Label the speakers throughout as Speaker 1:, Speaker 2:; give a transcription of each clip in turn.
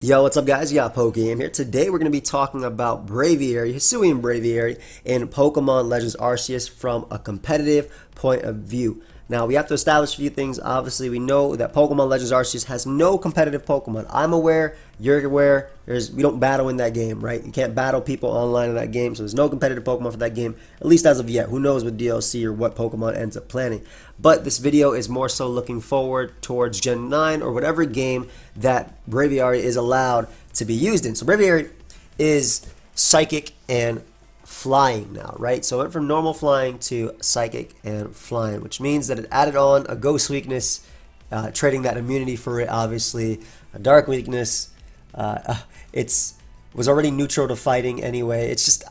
Speaker 1: Yo, what's up guys? You got pokeaim here. Today we're going to be talking about Braviary, Hisuian Braviary, in Pokemon Legends Arceus from a competitive point of view. Now, we have to establish a few things. Obviously, we know that Pokemon Legends Arceus has no competitive Pokemon. I'm aware, you're aware, we don't battle in that game, right? You can't battle people online in that game, so there's no competitive Pokemon for that game, at least as of yet. Who knows with DLC or what Pokemon ends up planning. But this video is more so looking forward towards Gen 9 or whatever game that Braviary is allowed to be used in. So Braviary is Psychic and flying now, right? So it went from normal flying to psychic and flying, which means that it added on a ghost weakness, trading that immunity for it, obviously, a dark weakness. It's was already neutral to fighting anyway. It's just,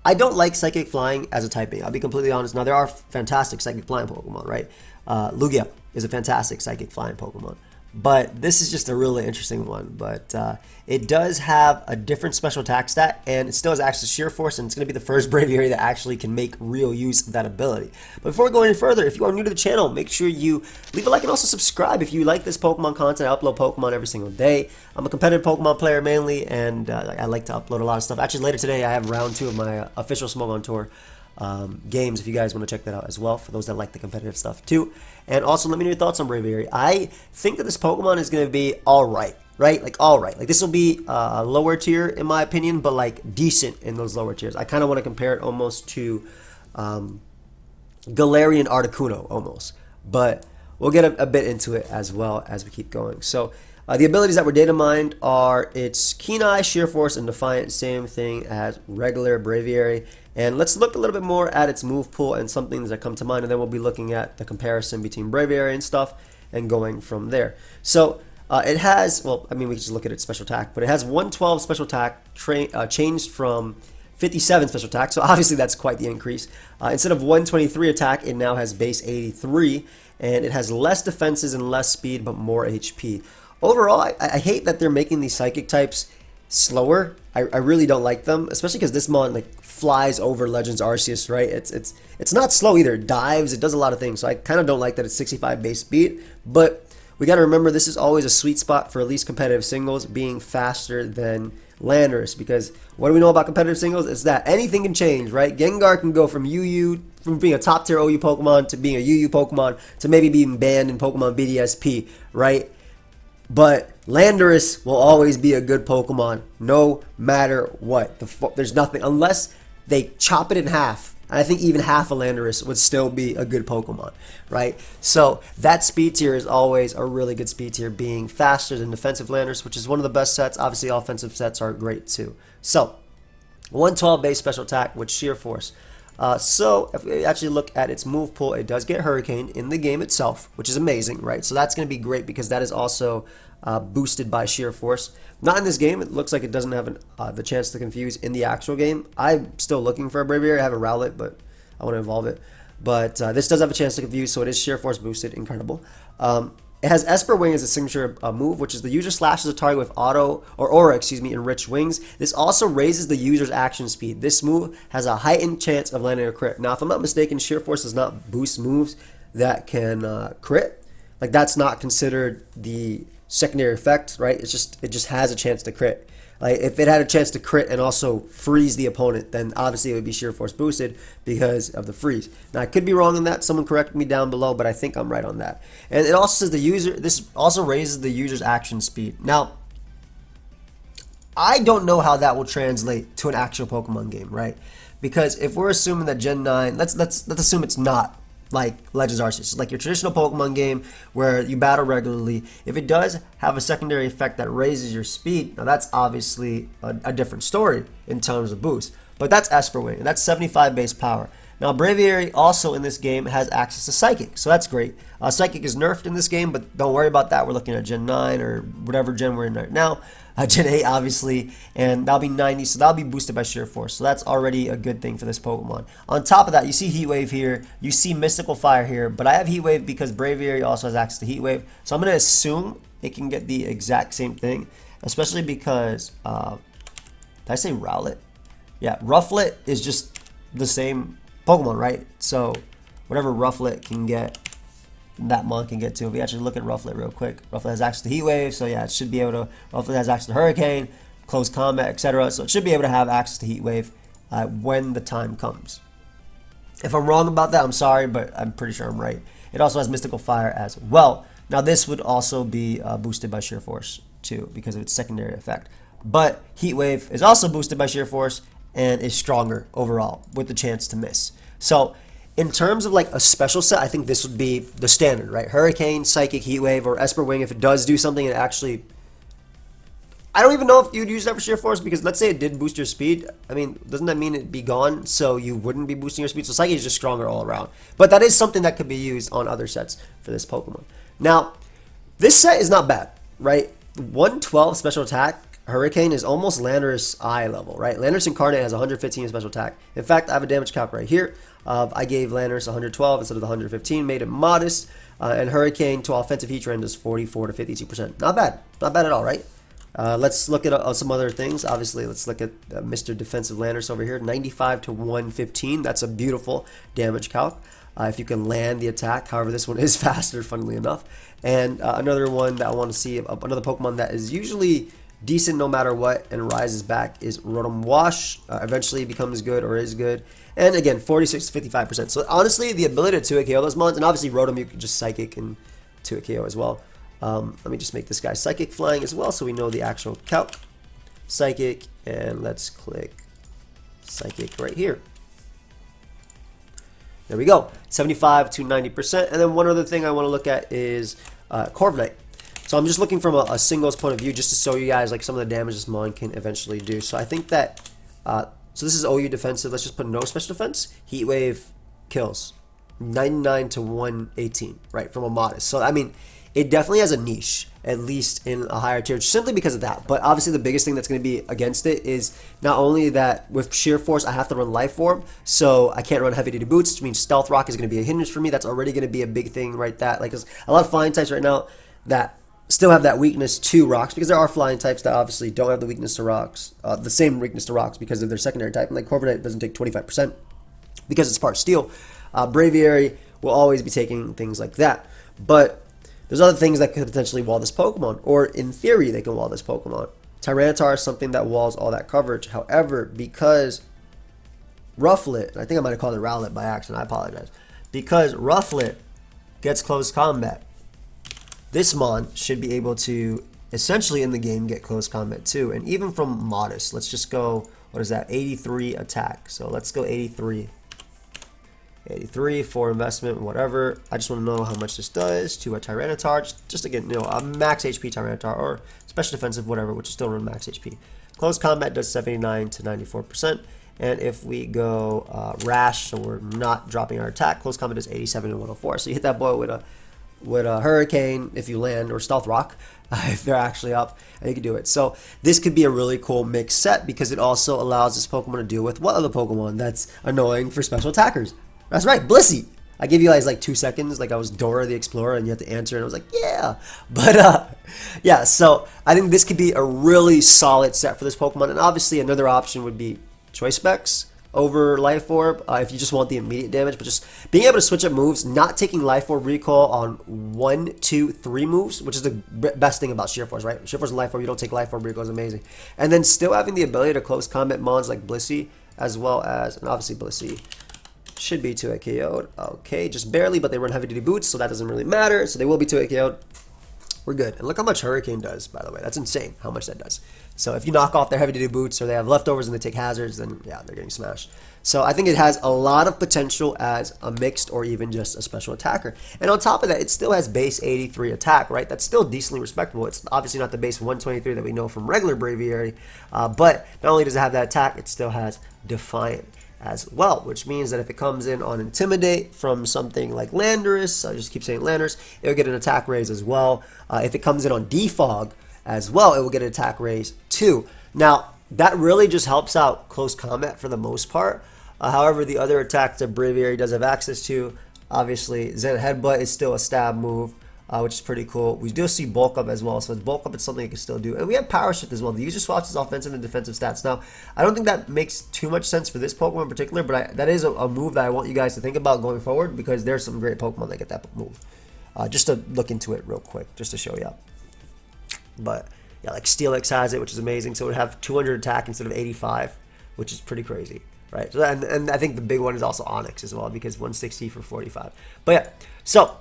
Speaker 1: I don't like psychic flying as a typing. I'll be completely honest. Now, there are fantastic psychic flying Pokemon, right? Lugia is a fantastic psychic flying Pokemon. But this is just a really interesting one. But it does have a different special attack stat, and it still has access to Sheer Force, and it's going to be the first Braviary that actually can make real use of that ability. But before we go any further, if you are new to the channel, make sure you leave a like and also subscribe if you like this Pokemon content. I upload Pokemon every single day. I'm a competitive Pokemon player mainly, and I like to upload a lot of stuff. Actually, later today, I have round 2 of my official Smoke on Tour games, if you guys want to check that out as well, for those that like the competitive stuff too. And also, let me know your thoughts on Braviary. I think that this Pokemon is going to be alright, right? Like, alright. Like, this will be a lower tier, in my opinion, but, like, decent in those lower tiers. I kind of want to compare it almost to Galarian Articuno, almost. But we'll get a bit into it as well as we keep going. So, the abilities that were data mined are its Keen Eye, Sheer Force, and Defiant, same thing as regular Braviary. And let's look a little bit more at its move pool and some things that come to mind, and then we'll be looking at the comparison between Braviary and stuff and going from there. So it has, well, I mean, we can just look at its special attack, but it has 112 special attack changed from 57 special attack, so obviously that's quite the increase. Instead of 123 attack, it now has base 83, and it has less defenses and less speed, but more HP. Overall, I hate that they're making these psychic types slower. I really don't like them, especially because this mon like flies over Legends Arceus, right? It's not slow either. It dives, it does a lot of things. So I kind of don't like that it's 65 base speed, but we got to remember this is always a sweet spot for at least competitive singles being faster than Landorus, because what do we know about competitive singles? It's that anything can change, right? Gengar can go from from being a top tier OU Pokemon to being a UU Pokemon to maybe being banned in Pokemon BDSP, right? But Landorus will always be a good Pokemon, no matter what. There's nothing, unless they chop it in half. I think even half a Landorus would still be a good Pokemon, right? So that speed tier is always a really good speed tier, being faster than defensive Landorus, which is one of the best sets. Obviously, offensive sets are great too. So 112 base special attack with Sheer Force. So if we actually look at its move pool, it does get Hurricane in the game itself, which is amazing, right? So that's going to be great because that is also boosted by Sheer Force. Not in this game. It looks like it doesn't have the chance to confuse in the actual game. I'm still looking for a Braviary. I have a Rowlet, but I want to evolve it. But this does have a chance to confuse, so it is Sheer Force boosted. Incredible. It has Esper Wing as a signature move, which is the user slashes a target with aura, enriched wings. This also raises the user's action speed. This move has a heightened chance of landing a crit. Now, if I'm not mistaken, Sheer Force does not boost moves that can crit. Like, that's not considered the secondary effect, right? It just has a chance to crit. Like, if it had a chance to crit and also freeze the opponent, then obviously it would be Sheer Force boosted because of the freeze. Now, I could be wrong on that. Someone correct me down below, but I think I'm right on that. And it also says this also raises the user's action speed. Now, I don't know how that will translate to an actual Pokemon game, right? Because if we're assuming that Gen 9, let's assume it's not like Legends Arceus. It's like your traditional Pokemon game where you battle regularly. If it does have a secondary effect that raises your speed, now that's obviously a different story in terms of boost. But that's Esper Wing, and that's 75 base power. Now, Braviary also in this game has access to Psychic, so that's great. Psychic is nerfed in this game, but don't worry about that. We're looking at Gen 9 or whatever gen we're in right now. Gen 8, obviously, and that'll be 90, so that'll be boosted by Sheer Force. So that's already a good thing for this Pokemon. On top of that, you see Heat Wave here, you see Mystical Fire here, but I have Heat Wave because Braviary also has access to Heat Wave, so I'm going to assume it can get the exact same thing, especially because, did I say Rowlet? Yeah, Rufflet is just the same Pokemon, right? So whatever Rufflet can get, that mon can get to. If we actually look at Rufflet real quick, Rufflet has access to Heat Wave, so yeah, it should be able to. Rufflet has access to Hurricane, Close Combat, etc. So it should be able to have access to Heat Wave when the time comes. If I'm wrong about that, I'm sorry, but I'm pretty sure I'm right. It also has Mystical Fire as well. Now this would also be boosted by Sheer Force too, because of its secondary effect. But Heat Wave is also boosted by Sheer Force and is stronger overall with the chance to miss. So in terms of like a special set, I think this would be the standard, right? Hurricane, Psychic, Heat Wave, or Esper Wing. If it does do something, it actually... I don't even know if you'd use that for Sheer Force, because let's say it did boost your speed. I mean, doesn't that mean it'd be gone, so you wouldn't be boosting your speed? So Psychic is just stronger all around. But that is something that could be used on other sets for this Pokemon. Now, this set is not bad, right? 112 special attack Hurricane is almost Landorus eye level, right? Landorus Incarnate has 115 special attack. In fact, I have a damage calc right here. I gave Landorus 112 instead of the 115, made it modest. And Hurricane to offensive heat trend is 44 to 52%. Not bad. Not bad at all, right? Let's look at some other things. Obviously, let's look at Mr. Defensive Landorus over here. 95 to 115. That's a beautiful damage calc. If you can land the attack. However, this one is faster, funnily enough. And another one that I want to see, another Pokemon that is usually decent no matter what and rises back, is Rotom Wash. Eventually becomes good or is good. And again, 46 to 55%. So honestly, the ability to 2-hit KO those mons, and obviously Rotom you can just Psychic and 2-hit KO as well. Let me just make this guy Psychic flying as well so we know the actual calc. Psychic, and let's click Psychic right here. There we go, 75 to 90%. And then one other thing I want to look at is Corviknight. So I'm just looking from a singles point of view just to show you guys like some of the damage this mon can eventually do. So I think that, so this is OU defensive. Let's just put no special defense. Heat Wave kills 99 to 118, right, from a modest. So I mean, it definitely has a niche, at least in a higher tier, simply because of that. But obviously the biggest thing that's going to be against it is not only that with Sheer Force, I have to run Life Orb, so I can't run Heavy Duty Boots, which means Stealth Rock is going to be a hindrance for me. That's already going to be a big thing, right? That, like, there's a lot of flying types right now that still have that weakness to rocks, because there are flying types that obviously don't have the weakness to rocks, the same weakness to rocks because of their secondary type. And like Corviknight doesn't take 25% because it's part steel. Braviary will always be taking things like that. But there's other things that could potentially wall this Pokemon, or in theory they can wall this Pokemon. Tyranitar is something that walls all that coverage. However, because Rufflet, I think I might have called it Rowlet by accident, I apologize. Because Rufflet gets close combat, this mon should be able to essentially in the game get close combat too. And even from modest, let's just go, what is that, 83 attack. So let's go 83. 83 for investment, whatever. I just want to know how much this does to a Tyranitar. Just again, you know, a max HP Tyranitar or special defensive, whatever, which is still run max HP. Close combat does 79 to 94%. And if we go rash, so we're not dropping our attack, close combat is 87 to 104. So you hit that boy with a Hurricane if you land, or Stealth Rock if they're actually up, and you can do it. So this could be a really cool mixed set because it also allows this Pokemon to deal with what other Pokemon that's annoying for special attackers. That's right, Blissey. I gave you guys like 2 seconds, like I was Dora the Explorer, and you had to answer, and I was like, yeah. But yeah, so I think this could be a really solid set for this Pokemon. And obviously another option would be Choice Specs over Life Orb if you just want the immediate damage, but just being able to switch up moves, not taking Life Orb recall on 1, 2, 3 moves, which is the best thing about Sheer Force, right? Sheer Force and Life Orb, you don't take Life Orb recall is amazing. And then still having the ability to close combat mons like Blissey, as well as, and obviously Blissey should be 2-hit KO'd. Okay, just barely, but they run heavy duty boots, so that doesn't really matter. So they will be 2-hit KO'd. We're good. And look how much Hurricane does, by the way. That's insane how much that does. So if you knock off their heavy duty boots, or they have leftovers and they take hazards, then yeah, they're getting smashed. So I think it has a lot of potential as a mixed or even just a special attacker. And on top of that, it still has base 83 attack, right? That's still decently respectable. It's obviously not the base 123 that we know from regular Braviary, but not only does it have that attack, it still has Defiant as well, which means that if it comes in on Intimidate from something like Landorus, I just keep saying Landorus, it will get an attack raise as well. If it comes in on Defog as well, it will get an attack raise too. Now, that really just helps out close combat for the most part. However, the other attacks that Braviary does have access to, obviously, Zen Headbutt is still a stab move, which is pretty cool. We do see Bulk Up as well, so Bulk Up is something you can still do. And we have Power Shift as well. The user swaps his offensive and defensive stats. Now, I don't think that makes too much sense for this Pokemon in particular, but that is a move that I want you guys to think about going forward, because there's some great Pokemon that get that move. just to look into it real quick, just to show you. But yeah, like Steelix has it, which is amazing. So it would have 200 attack instead of 85, which is pretty crazy, right? So and I think the big one is also Onyx as well, because 160 for 45. But yeah, so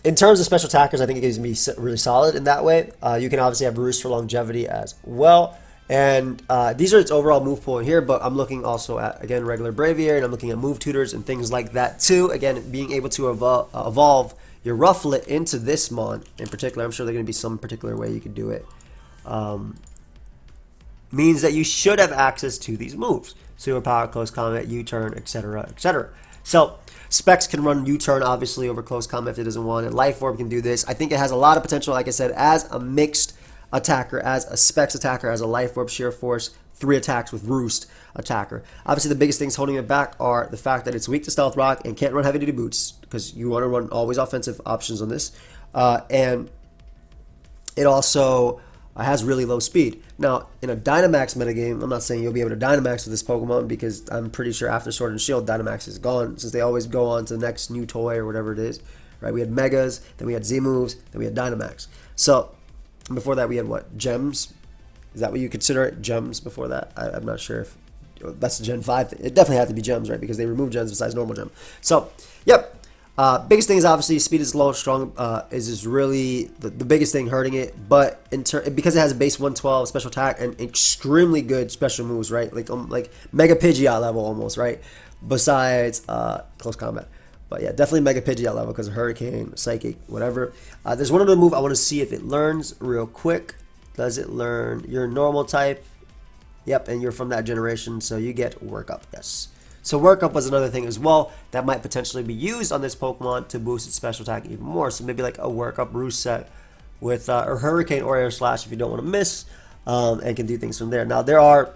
Speaker 1: in terms of special attackers, I think it gives me really solid in that way. You can obviously have Roost for longevity as well. And these are its overall move pool in here, but I'm looking also at, again, regular Braviary, and I'm looking at move tutors and things like that too. Again, being able to evolve your Rufflet into this mon in particular, I'm sure there's going to be some particular way you could do it, means that you should have access to these moves. Superpower, Close Combat, U-Turn, etc., etc. So Specs can run U-Turn, obviously, over Close Combat if it doesn't want it. Life Orb can do this. I think it has a lot of potential, like I said, as a mixed attacker, as a Specs attacker, as a Life Orb, Sheer Force, 3 attacks with Roost attacker. Obviously, the biggest things holding it back are the fact that it's weak to Stealth Rock and can't run heavy duty boots, because you want to run always offensive options on this. And it also has really low speed. Now, in a Dynamax metagame, I'm not saying you'll be able to Dynamax with this Pokemon, because I'm pretty sure after Sword and Shield, Dynamax is gone, since they always go on to the next new toy or whatever it is. Right? We had Megas, then we had Z-Moves, then we had Dynamax. So, before that, we had what? Gems? Is that what you consider it? Gems before that? I'm not sure if that's the Gen 5 thing. It definitely had to be Gems, right? Because they removed Gems besides normal Gem. So, yep. Biggest thing is obviously speed is low, strong is really the biggest thing hurting it. But because it has a base 112 special attack and extremely good special moves, right? Like Mega Pidgeot level almost, right? Besides Close Combat. But yeah, definitely Mega Pidgeot level because of Hurricane, Psychic, whatever. There's one other move I want to see if it learns real quick. Does it learn your normal type? Yep, and you're from that generation, so you get Work Up, yes. So Work Up was another thing as well that might potentially be used on this Pokemon to boost its special attack even more. So maybe like a Work Up Roost set with or Hurricane or Air Slash if you don't want to miss, and can do things from there. Now there are,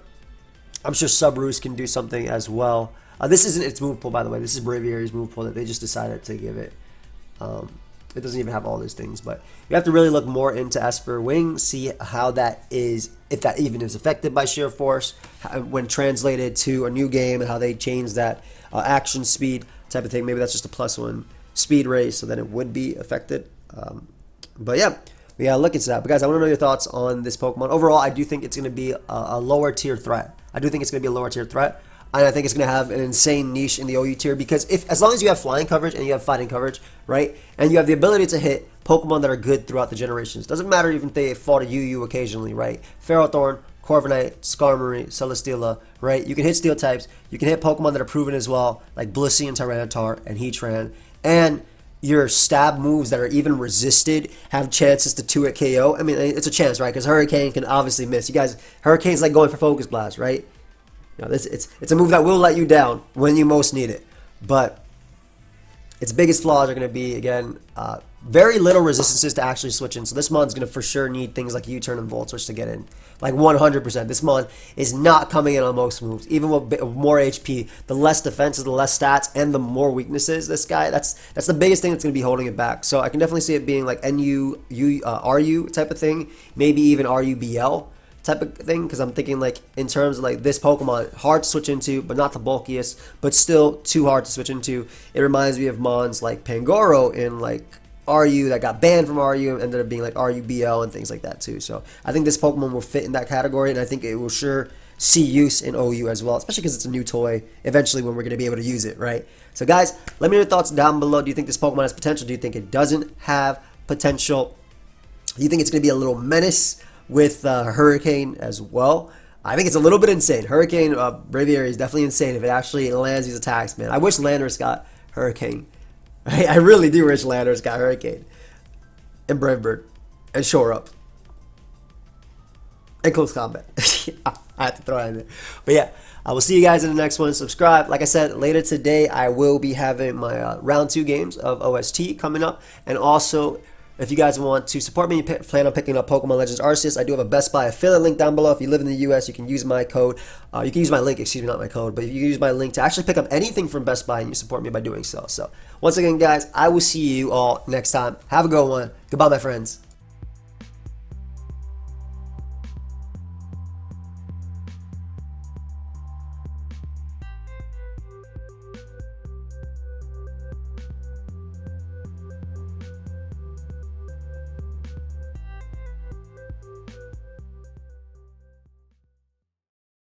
Speaker 1: I'm sure Sub Roost can do something as well. This isn't its move pool, by the way. This is Braviary's move pool that they just decided to give it. It doesn't even have all these things, but you have to really look more into Esper Wing, see how that is, if that even is affected by Sheer Force when translated to a new game, and how they change that action speed type of thing. Maybe that's just a +1 speed raise, so then it would be affected. But yeah, we gotta look into that. But guys, I want to know your thoughts on this Pokemon. Overall, I do think it's going to be a lower tier threat. And I think it's going to have an insane niche in the OU tier, because as long as you have flying coverage and you have fighting coverage, right, and you have the ability to hit Pokemon that are good throughout the generations, doesn't matter even if they fall to UU occasionally, right? Ferrothorn, Corviknight, Skarmory, Celesteela, right? You can hit Steel types. You can hit Pokemon that are proven as well, like Blissey and Tyranitar and Heatran, and your stab moves that are even resisted have chances to 2-hit KO. I mean, it's a chance, right? Because Hurricane can obviously miss. You guys, Hurricane's like going for Focus Blast, right? You know, it's a move that will let you down when you most need it. But its biggest flaws are going to be, again, very little resistances to actually switch in. So this mon's going to for sure need things like U-Turn and Volt Switch to get in. Like 100%. This mon is not coming in on most moves. Even with more HP, the less defenses, the less stats, and the more weaknesses, this guy, that's the biggest thing that's going to be holding it back. So I can definitely see it being like RU type of thing. Maybe even RUBL type of thing, because I'm thinking like in terms of like this Pokemon, hard to switch into, but not the bulkiest, but still too hard to switch into. It reminds me of mons like Pangoro in like RU that got banned from RU and ended up being like RUBL and things like that too. So I think this Pokemon will fit in that category, and I think it will sure see use in OU as well, especially because it's a new toy eventually when we're going to be able to use it, right? So guys, let me know your thoughts down below. Do you think this Pokemon has potential? Do you think it doesn't have potential? Do you think it's going to be a little menace with Hurricane as well? I think it's a little bit insane. Hurricane Braviary is definitely insane if it actually lands these attacks, man. I wish Landorus got Hurricane. I really do wish Landorus got Hurricane. And Brave and Shore Up. And Close Combat. I have to throw it in there. But yeah, I will see you guys in the next one. Subscribe. Like I said, later today I will be having my round 2 games of OST coming up. And also, if you guys want to support me, you plan on picking up Pokemon Legends Arceus, I do have a Best Buy affiliate link down below. If you live in the US, you can use my code. You can use my link, excuse me, not my code. But if you use my link to actually pick up anything from Best Buy, and you support me by doing so. So, once again, guys, I will see you all next time. Have a good one. Goodbye, my friends.